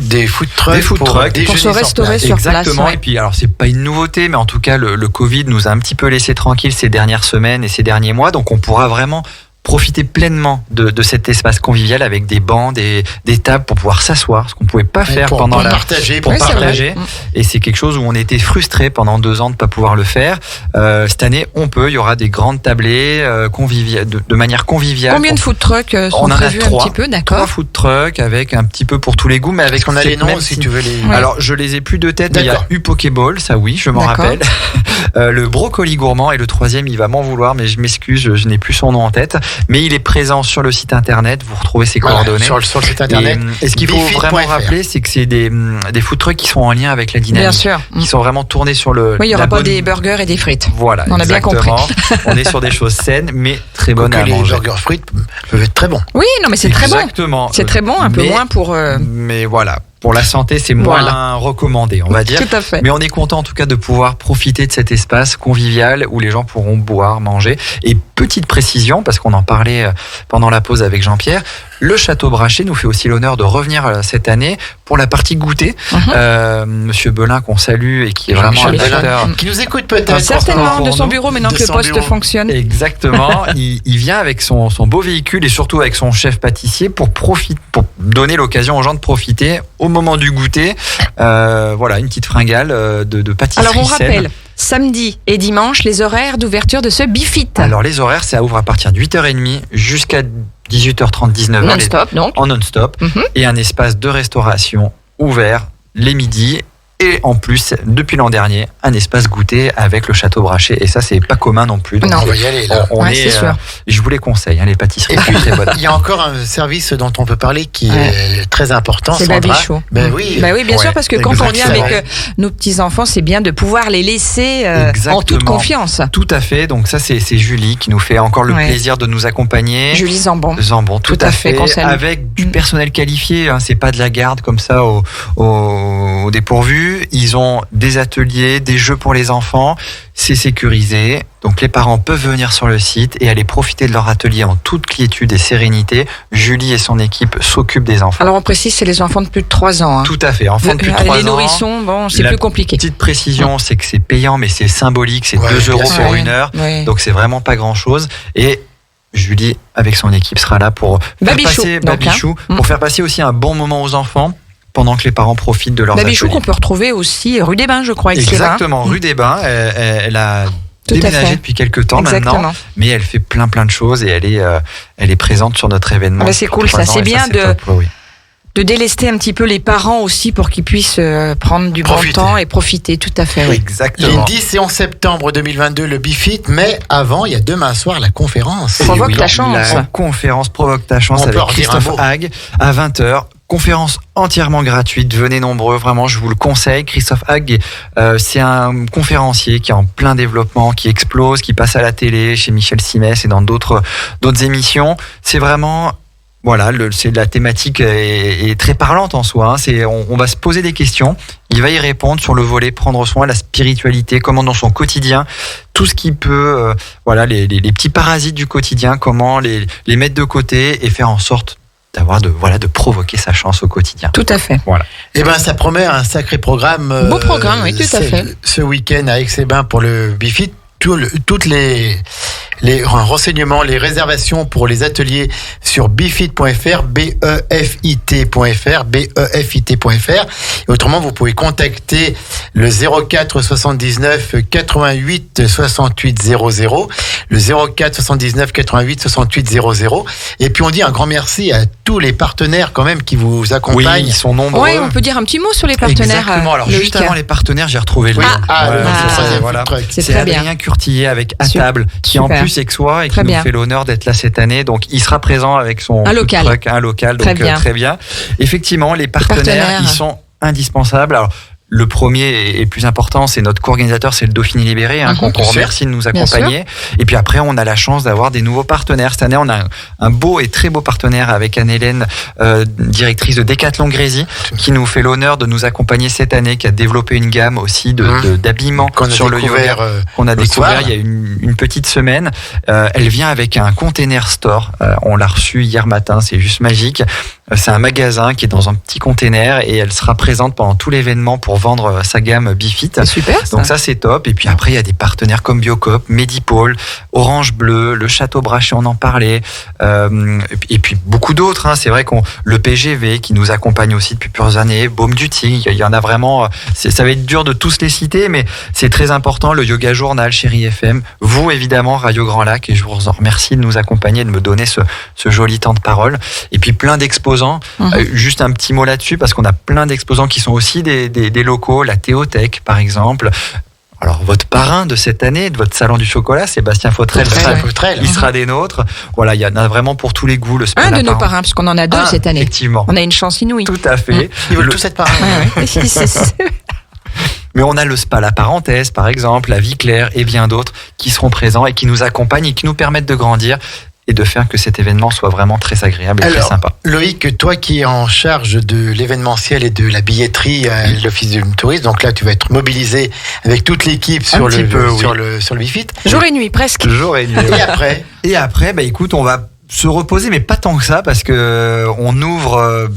des food trucks pour se restaurer sur place. Exactement. Et puis alors c'est pas une nouveauté, mais en tout cas le Covid nous a un petit peu laissé tranquilles ces dernières semaines et ces derniers mois, donc on pourra vraiment profiter pleinement de cet espace convivial avec des bancs, des tables pour pouvoir s'asseoir, ce qu'on ne pouvait pas faire pour partager. Et c'est quelque chose où on était frustrés pendant 2 ans de ne pas pouvoir le faire. Cette année, il y aura des grandes tablées de manière conviviale. Combien de food trucks sont prévus un petit peu, d'accord? 3 food trucks avec un petit peu pour tous les goûts, mais avec on a les noms si tu veux les. Oui. Alors je les ai plus de tête. Il y a eu Pokéball, ça oui, je m'en rappelle. Le brocoli gourmand et le 3e, il va m'en vouloir, mais je m'excuse, je n'ai plus son nom en tête. Mais il est présent sur le site internet, vous retrouvez ses coordonnées. Sur le site internet. Et ce qu'il faut vraiment rappeler, c'est que c'est des food trucks qui sont en lien avec la dynamique. Bien sûr. Qui sont vraiment tournés sur le. Oui, il n'y aura pas des burgers et des frites. Voilà. On a bien compris. On est sur des choses saines, mais très bonnes à manger. Les burgers frites peuvent être très bons. Oui, non, mais c'est très bon. Exactement. C'est très bon, un peu moins pour. Mais voilà. Pour la santé, c'est moins recommandé, on va dire. Tout à fait. Mais on est content en tout cas de pouvoir profiter de cet espace convivial où les gens pourront boire, manger. Et petite précision, parce qu'on en parlait pendant la pause avec Jean-Pierre, le Château Brachet nous fait aussi l'honneur de revenir cette année pour la partie goûter. Monsieur Belin, qu'on salue et qui est vraiment un acteur. Qui nous écoute peut-être. Certainement, de son bureau, maintenant que le poste fonctionne. Exactement. il vient avec son beau véhicule et surtout avec son chef pâtissier pour donner l'occasion aux gens de profiter au moment du goûter. Une petite fringale de pâtisserie. Alors on rappelle, samedi et dimanche, les horaires d'ouverture de ce Bifit. Alors les horaires, ça ouvre à partir de 8h30 jusqu'à 18h30, 19h. Non-stop, donc. En non-stop. Et un espace de restauration ouvert les midis. Et en plus, depuis l'an dernier, un espace goûter avec le Château Brachet. Et ça, c'est pas commun non plus. Donc on va y aller là. C'est sûr. Je vous les conseille, les pâtisseries sont très bonnes. Il y a encore un service dont on peut parler qui est très important. C'est Babichou. Oui, bien sûr, parce que quand on vient avec nos petits-enfants, c'est bien de pouvoir les laisser en toute confiance. Tout à fait. Donc ça, c'est Julie qui nous fait encore le plaisir de nous accompagner. Julie Zambon. Tout à fait. Avec du personnel qualifié. C'est pas de la garde comme ça au dépourvu. Ils ont des ateliers, des jeux pour les enfants, c'est sécurisé. Donc les parents peuvent venir sur le site et aller profiter de leur atelier en toute quiétude et sérénité. Julie et son équipe s'occupent des enfants. Alors on précise, c'est les enfants de plus de 3 ans. Tout à fait, enfants de plus de 3 ans. Les nourrissons, c'est plus compliqué. Petite précision, c'est que c'est payant, mais c'est symbolique, c'est 2 € pour 1 heure. Donc c'est vraiment pas grand-chose. Et Julie, avec son équipe, sera là pour faire passer aussi un bon moment aux enfants. Pendant que les parents profitent de leurs Babichou qu'on peut retrouver aussi rue des Bains, je crois. Exactement, rue des Bains. Elle a déménagé depuis quelques temps maintenant, mais elle fait plein de choses et elle est présente sur notre événement. C'est cool ça, c'est bien de délester un petit peu les parents aussi pour qu'ils puissent prendre du bon temps et profiter, tout à fait. Oui. Exactement. Les 10 et 11 septembre 2022, le Bifit, mais avant, il y a demain soir la conférence. Provoque ta chance. La conférence Provoque ta chance avec Christophe Hague à 20h. Conférence entièrement gratuite, venez nombreux, vraiment je vous le conseille. Christophe Hague, c'est un conférencier qui est en plein développement, qui explose, qui passe à la télé chez Michel Simès et dans d'autres émissions. C'est vraiment, c'est la thématique est très parlante en soi. On va se poser des questions, il va y répondre sur le volet prendre soin, la spiritualité, comment dans son quotidien, tout ce qui peut, les petits parasites du quotidien, comment les mettre de côté et faire en sorte de provoquer sa chance au quotidien. Tout à fait. Voilà. Et ça promet un sacré programme. Beau programme, oui, tout à fait. Ce week-end à Aix-les-Bains pour le Bifit. Toutes les renseignements, les réservations pour les ateliers sur bifit.fr, befit.fr. Et autrement, vous pouvez contacter le 04 79 88 68 00, le 04 79 88 68 00. Et puis on dit un grand merci à tous les partenaires quand même qui vous accompagnent. Oui, ils sont nombreux. Oui, on peut dire un petit mot sur les partenaires. Exactement. Alors juste avant les partenaires, j'ai retrouvé le nom. C'est très bien. Adrien Curtillet avec À Table, qui en plus aixois et qui nous fait l'honneur d'être là cette année. Donc il sera présent avec son local. Truck, un local. Donc très bien. Effectivement, les partenaires, ils sont indispensables. Alors Le premier et plus important, c'est notre co-organisateur, c'est le Dauphiné Libéré, qu'on remercie de nous accompagner. Et puis après, on a la chance d'avoir des nouveaux partenaires. Cette année, on a un beau et très beau partenaire avec Anne-Hélène, directrice de Decathlon Grésy, qui nous fait l'honneur de nous accompagner cette année, qui a développé une gamme aussi d'habillement sur le yoga qu'on a découvert il y a une petite semaine. Elle vient avec un container store. On l'a reçu hier matin, c'est juste magique. C'est un magasin qui est dans un petit container et elle sera présente pendant tout l'événement pour vendre sa gamme BiFit. C'est super, ça. Donc ça, c'est top. Et puis après, il y a des partenaires comme Biocop, Medipôle, Orange Bleu, le Château Brachet, on en parlait. Et puis beaucoup d'autres. C'est vrai le PGV qui nous accompagne aussi depuis plusieurs années, Baume du Tigre, il y en a vraiment. Ça va être dur de tous les citer, mais c'est très important. Le Yoga Journal, Chérie FM, vous évidemment, Radio Grand Lac, et je vous en remercie de nous accompagner, de me donner ce joli temps de parole. Et puis plein d'exposants. Juste un petit mot là-dessus, parce qu'on a plein d'exposants qui sont aussi des locaux, la Théothèque par exemple. Alors votre parrain de cette année, de votre salon du chocolat, Sébastien Fautrel, il sera des nôtres. Voilà, il y en a vraiment pour tous les goûts. Un de nos parrains, parce qu'on en a deux cette année. Effectivement. On a une chance inouïe. Tout à fait. Ils veulent tous être parrains. Mais on a le Spa La Parenthèse, par exemple, la Vie Claire et bien d'autres qui seront présents et qui nous accompagnent et qui nous permettent de grandir et de faire que cet événement soit vraiment très agréable et très sympa. Loïc, toi qui es en charge de l'événementiel et de la billetterie à l'Office du tourisme, donc là tu vas être mobilisé avec toute l'équipe sur le BiFit. Jour et nuit, presque. Jour et nuit. Et après, écoute, on va se reposer, mais pas tant que ça, parce que on ouvre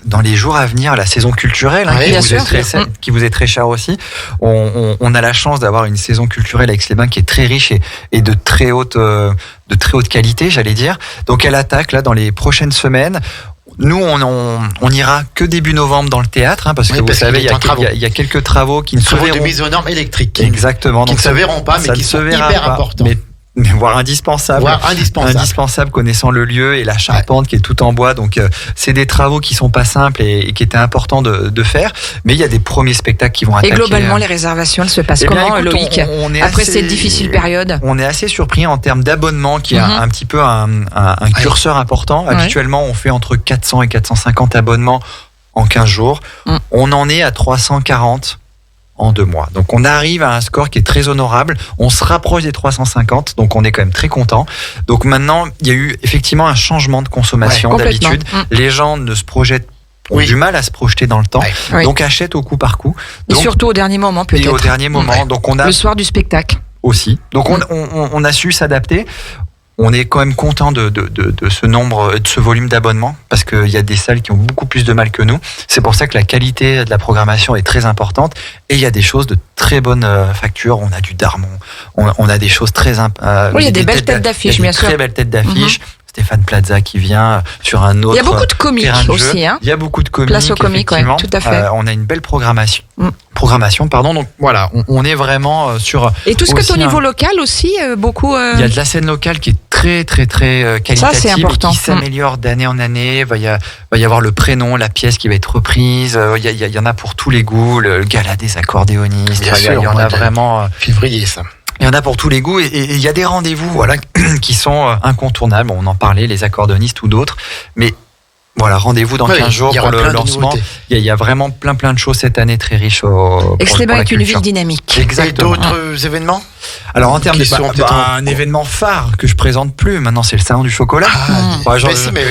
dans les jours à venir la saison culturelle, qui vous est très chère aussi. On a la chance d'avoir une saison culturelle à Aix-les-Bains qui est très riche et de très haute qualité, j'allais dire. Donc elle attaque là dans les prochaines semaines. Nous, on ira que début novembre dans le théâtre, parce que vous savez, il y a quelques travaux qui ne se verront pas. De mise aux normes électriques. Exactement. Qui ne se verront pas, mais qui sont hyper importants. Voire indispensable. Indispensable connaissant le lieu et la charpente qui est tout en bois. Donc c'est des travaux qui sont pas simples et qui étaient importants de faire. Mais il y a des premiers spectacles qui vont attaquer. Et globalement, les réservations, elles se passent comment, Loïc, après cette difficile période? On est assez surpris en termes d'abonnement, qui est un petit peu un curseur important. Habituellement, on fait entre 400 et 450 abonnements en 15 jours. On en est à 340 en 2 mois. Donc on arrive à un score qui est très honorable. On se rapproche des 350, donc on est quand même très content. Donc maintenant, il y a eu effectivement un changement de consommation d'habitude. Les gens ne se projettent ont du mal à se projeter dans le temps, donc achètent au coup par coup. Et surtout au dernier moment peut-être. Et au dernier moment. Donc on a le soir du spectacle aussi. Donc on a su s'adapter. On est quand même content de ce nombre, de ce volume d'abonnements, parce qu'il y a des salles qui ont beaucoup plus de mal que nous. C'est pour ça que la qualité de la programmation est très importante. Et il y a des choses de très bonne facture. On a du Darmon, on a des choses très... il y a des belles têtes d'affiche, bien sûr. Très belles têtes d'affiche. Stéphane Plaza qui vient sur un autre. Il y a beaucoup de comiques aussi. Il y a beaucoup de comiques. Place aux comiques, tout à fait. On a une belle programmation. Donc voilà, on est vraiment sur. Et tout ce que au niveau local aussi, beaucoup. Il y a de la scène locale qui est très très très qualitative. Ça, c'est important. Et qui s'améliore d'année en année. Va y avoir le prénom, la pièce qui va être reprise. Il y en a pour tous les goûts. Le gala des accordéonistes. Il y en a vraiment. Février, ça. Il y en a pour tous les goûts et il y a des rendez-vous qui sont incontournables. On en parlait, les accordéonistes ou d'autres. Mais voilà, rendez-vous dans 15 jours pour le lancement. Il y a vraiment plein de choses cette année très riches. Aix-les-Bains est une ville dynamique. Exactement. Et d'autres événements ? Alors en termes un événement phare que je présente plus maintenant, c'est le salon du chocolat.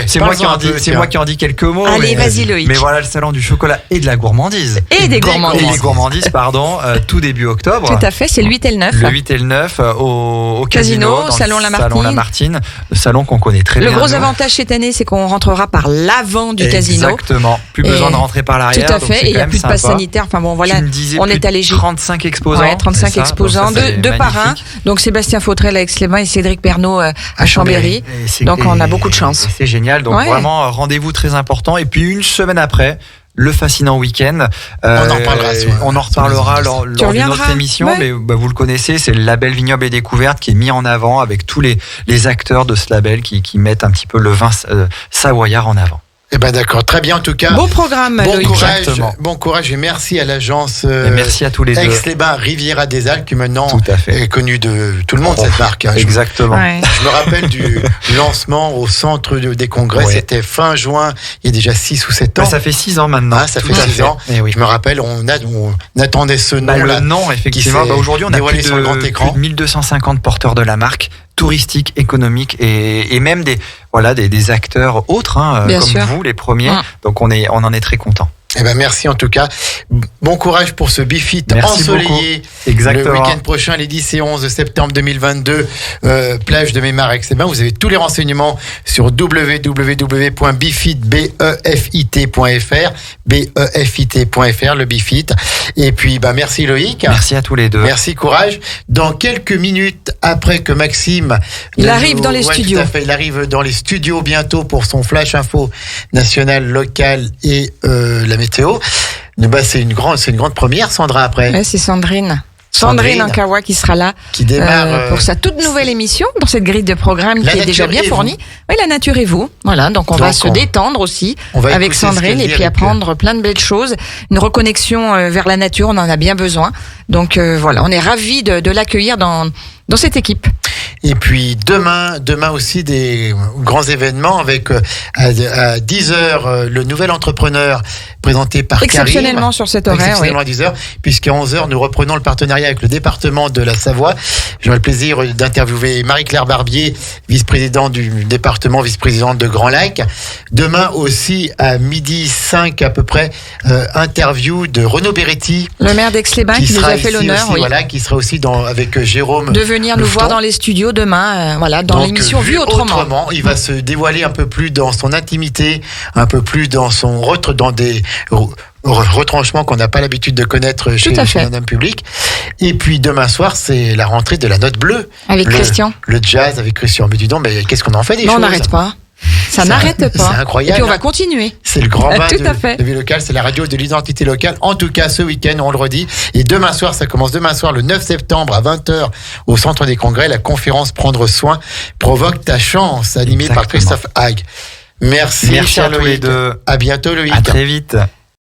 C'est moi qui en dis quelques mots. Allez, vas-y Loïc. Mais voilà, le salon du chocolat et de la gourmandise. Et des gourmandises. Pardon, tout début octobre. Tout à fait, c'est le 8 et le 9. Le 8 et le 9 au Casino, salon La Martine, le salon qu'on connaît très bien. Le gros avantage cette année, c'est qu'on rentrera par l'avant du Casino. Exactement. Plus besoin de rentrer par l'arrière. Tout à fait. Et il n'y a plus de passe sanitaire. Enfin bon, voilà. On est allégé. 35 exposants. 35 exposants, deux parrains. Donc Sébastien Fautrel à Aix-les-Bains et Cédric Pernaud à Chambéry. Donc on a beaucoup de chance. C'est génial. Donc vraiment, rendez-vous très important. Et puis une semaine après, le fascinant week-end. On en reparlera lors d'une autre émission, mais vous le connaissez, c'est le label Vignoble et Découverte qui est mis en avant avec tous les acteurs de ce label qui mettent un petit peu le vin savoyard en avant. Eh ben d'accord, très bien en tout cas. Beau programme, bon Loïc. courage, bon courage et merci à l'agence merci à tous les deux. Aix-les-Bains Riviera des Alpes qui maintenant Tout à fait. est connue de tout le monde cette marque. Hein. Exactement. Je me rappelle du lancement au centre des congrès, c'était fin juin, il y a déjà 6 ou 7 ans. Ça fait 6 ans maintenant. Ah, ça fait 6 ans. Oui. Je me rappelle, on attendait ce nom-là. Le nom, effectivement. Aujourd'hui, on a plus sur le grand écran. de 1250 porteurs de la marque, touristiques, économiques et même des acteurs autres, comme sûr. vous, les premiers. Donc on en est très contents. Eh ben merci en tout cas. Bon courage pour ce BeFit ensoleillé. Exactement. Le week-end prochain, les 10 et 11 septembre 2022, plage de Mémar Aix-les-Bains. Vous avez tous les renseignements sur www.befit.fr, le BeFit. Et puis, merci Loïc. Merci à tous les deux. Merci, courage. Dans quelques minutes après que Maxime... Il arrive dans les studios. Tout à fait, il arrive dans les studios bientôt pour son flash info national, local et la météo. C'est une grande première, Sandra, après. Ouais, c'est Sandrine Ankawa qui sera là qui démarre pour sa toute nouvelle émission dans cette grille de programme qui est déjà bien fournie. Oui, la nature et vous. Voilà, donc on va se détendre aussi avec Sandrine et puis apprendre plein de belles choses. Une reconnexion vers la nature, on en a bien besoin. Donc voilà, on est ravis de l'accueillir dans cette équipe. Et puis demain aussi des grands événements avec à 10h le nouvel entrepreneur présenté par exceptionnellement Karim, sur cet horaire, exceptionnellement à 10h, puisqu'à 11h nous reprenons le partenariat avec le département de la Savoie. J'aurai le plaisir d'interviewer Marie-Claire Barbier, vice-présidente du département, vice-présidente de Grand Lac. Demain aussi à 12h05 à peu près, interview de Renaud Beretti, le maire d'Aix-les-Bains qui nous a fait l'honneur, qui sera aussi avec Jérôme de venir nous voir dans les studios demain, dans l'émission Vue Autrement. Il va se dévoiler un peu plus dans son intimité, un peu plus dans dans des retranchements qu'on n'a pas l'habitude de connaître chez un homme public. Et puis demain soir, c'est la rentrée de la Note Bleue. Avec Christian. Le jazz avec Christian. Mais dis donc, qu'est-ce qu'on en fait des choses? On n'arrête pas. Ça n'arrête pas. C'est incroyable. Et puis on va continuer. C'est le grand bain de vie locale, c'est la radio de l'identité locale. En tout cas, ce week-end, on le redit. Et demain soir, ça commence demain soir, le 9 septembre à 20h au Centre des Congrès, la conférence Prendre soin, provoque ta chance, animée par Christophe Hague. Merci à tous les deux. À bientôt, Loïc. À très vite.